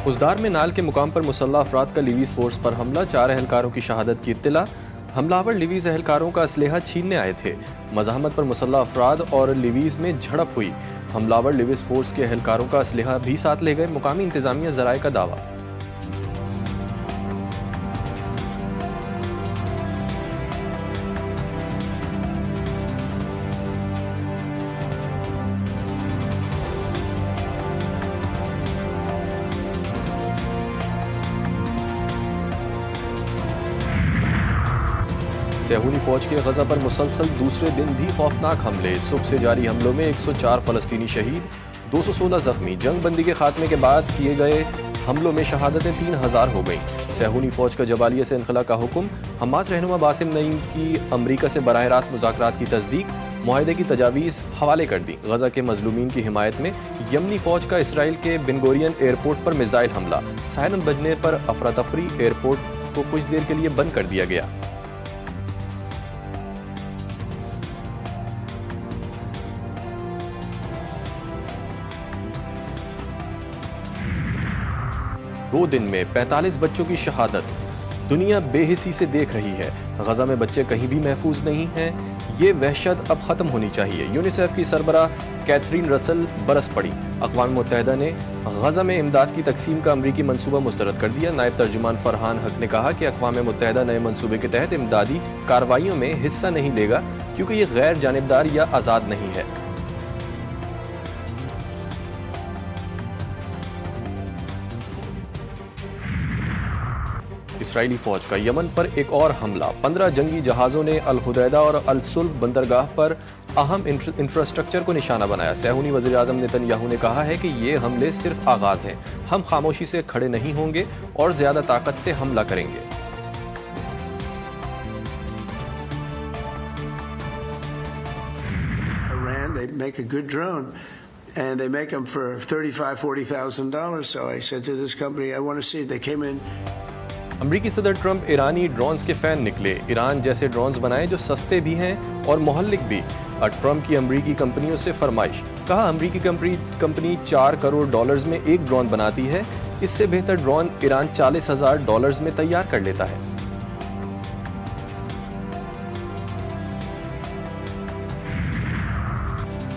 ازدار میں نال کے مقام پر مسلح افراد کا لیویز فورس پر حملہ، 4 اہلکاروں کی شہادت کی اطلاع۔ حملہ لیویز اہلکاروں کا اسلحہ چھیننے آئے تھے۔ مزاحمت پر مسلح افراد اور لیویز میں جھڑپ ہوئی۔ حملہ لیویز فورس کے اہلکاروں کا اسلحہ بھی ساتھ لے گئے، مقامی انتظامیہ ذرائع کا دعویٰ۔ صہیونی فوج کے غزہ پر مسلسل دوسرے دن بھی خوفناک حملے۔ صبح سے جاری حملوں میں 104 فلسطینی شہید، 216 زخمی۔ جنگ بندی کے خاتمے کے بعد کیے گئے حملوں میں شہادتیں 3000 ہو گئیں۔ صہیونی فوج کا جبالیہ سے انخلا کا حکم۔ حماس رہنما باسم نعیم کی امریکہ سے براہ راست مذاکرات کی تصدیق، معاہدے کی تجاویز حوالے کر دی۔ غزہ کے مظلومین کی حمایت میں یمنی فوج کا اسرائیل کے بن گورین ایئرپورٹ پر میزائل حملہ۔ سائرن بجنے پر افراتفری، ایئرپورٹ کو کچھ دیر کے لیے بند کر دیا گیا۔ دو دن میں 45 بچوں کی شہادت، دنیا بے حسی سے دیکھ رہی ہے۔ غزہ میں بچے کہیں بھی محفوظ نہیں ہیں، یہ وحشت اب ختم ہونی چاہیے۔ یونیسیف کی سربراہ کیتھرین رسل برس پڑی۔ اقوام متحدہ نے غزہ میں امداد کی تقسیم کا امریکی منصوبہ مسترد کر دیا۔ نائب ترجمان فرحان حق نے کہا کہ اقوام متحدہ نئے منصوبے کے تحت امدادی کارروائیوں میں حصہ نہیں لے گا کیونکہ یہ غیر جانبدار یا آزاد نہیں ہے۔ اسرائیلی فوج کا یمن پر ایک اور حملہ، 15 جنگی جہازوں نے الحدیدہ اور السلف بندرگاہ پر اہم انفراسٹرکچر کو نشانہ بنایا۔ صہیونی وزیر اعظم نیتن یاہو نے کہا ہے کہ یہ حملے صرف آغاز ہیں، ہم خاموشی سے کھڑے نہیں ہوں گے اور زیادہ طاقت سے حملہ کریں گے۔ They make a good drone, and they make them for $35,000-$40,000. So I said to this company, I want to see it. They came in. امریکی صدر ٹرمپ ایرانی ڈرونز کے فین نکلے۔ ایران جیسے ڈرونز بنائیں جو سستے بھی ہیں اور مہلک بھی۔ ٹرمپ کی امریکی کمپنیوں سے فرمائش، کہا امریکی کمپنی $4 کروڑ میں ایک ڈرون بناتی ہے، اس سے بہتر ڈرون ایران $40,000 میں تیار کر لیتا ہے۔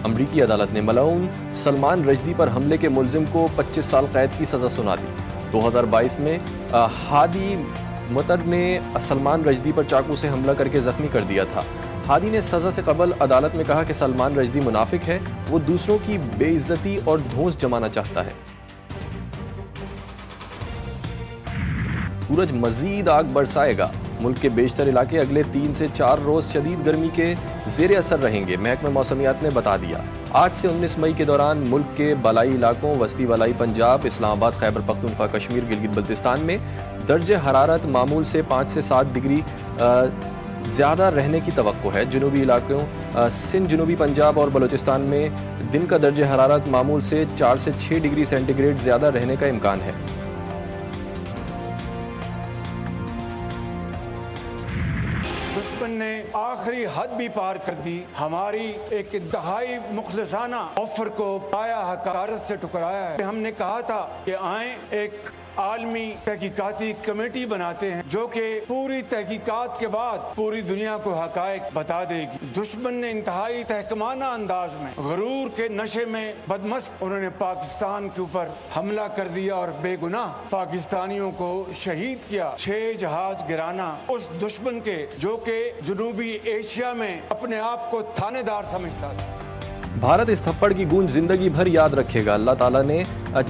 امریکی عدالت نے ملعون سلمان رشدی پر حملے کے ملزم کو 25 سال قید کی سزا سنا دی۔ 2022 میں ہادی مطر نے سلمان رشدی پر چاقو سے حملہ کر کے زخمی کر دیا تھا۔ ہادی نے سزا سے قبل عدالت میں کہا کہ سلمان رشدی منافق ہے، وہ دوسروں کی بے عزتی اور دھونس جمانا چاہتا ہے۔ سورج مزید آگ برسائے گا، ملک کے بیشتر علاقے اگلے 3 سے 4 روز شدید گرمی کے زیر اثر رہیں گے، محکمہ موسمیات نے بتا دیا۔ 8 سے 19 مئی کے دوران ملک کے بالائی علاقوں، وسطی بالائی پنجاب، اسلام آباد، خیبر پختونخوا، کشمیر، گلگت بلتستان میں درجہ حرارت معمول سے 5 سے 7 ڈگری زیادہ رہنے کی توقع ہے۔ جنوبی علاقوں سندھ، جنوبی پنجاب اور بلوچستان میں دن کا درجہ حرارت معمول سے 4 سے 6 ڈگری سینٹی گریڈ زیادہ رہنے کا امکان ہے۔ دشمن نے آخری حد بھی پار کر دی، ہماری ایک انتہائی مخلصانہ آفر کو پایا حقارت سے ٹکرایا ہے۔ ہم نے کہا تھا کہ آئیں ایک عالمی تحقیقاتی کمیٹی بناتے ہیں جو کہ پوری تحقیقات کے بعد پوری دنیا کو حقائق بتا دے گی۔ دشمن نے انتہائی تحکمانہ انداز میں، غرور کے نشے میں بدمست، انہوں نے پاکستان کے اوپر حملہ کر دیا اور بے گناہ پاکستانیوں کو شہید کیا۔ 6 جہاز گرانا اس دشمن کے جو کہ جنوبی ایشیا میں اپنے آپ کو تھانے دار سمجھتا تھا۔ بھارت اس تھپڑ کی گونج زندگی بھر یاد رکھے گا۔ اللہ تعالیٰ نے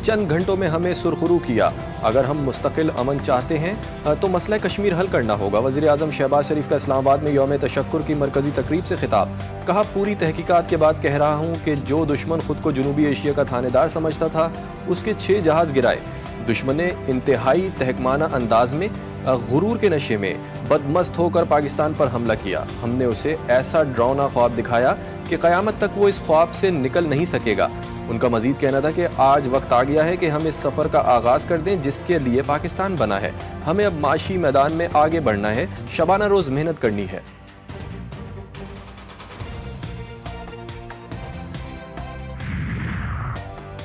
چند گھنٹوں میں ہمیں سرخرو کیا۔ اگر ہم مستقل امن چاہتے ہیں تو مسئلہ کشمیر حل کرنا ہوگا۔ وزیر اعظم شہباز شریف کا اسلام آباد میں یوم تشکر کی مرکزی تقریب سے خطاب، کہا پوری تحقیقات کے بعد کہہ رہا ہوں کہ جو دشمن خود کو جنوبی ایشیا کا تھانے دار سمجھتا تھا اس کے 6 جہاز گرائے۔ دشمن نے انتہائی تحکمانہ انداز میں، غرور کے نشے میں بدمست ہو کر پاکستان پر حملہ کیا۔ ہم نے اسے ایسا ڈراؤنا خواب دکھایا کہ قیامت تک وہ اس خواب سے نکل نہیں سکے گا۔ ان کا مزید کہنا تھا کہ آج وقت آ گیا ہے کہ ہم اس سفر کا آغاز کر دیں جس کے لیے پاکستان بنا ہے۔ ہمیں اب معاشی میدان میں آگے بڑھنا ہے، شبانہ روز محنت کرنی ہے۔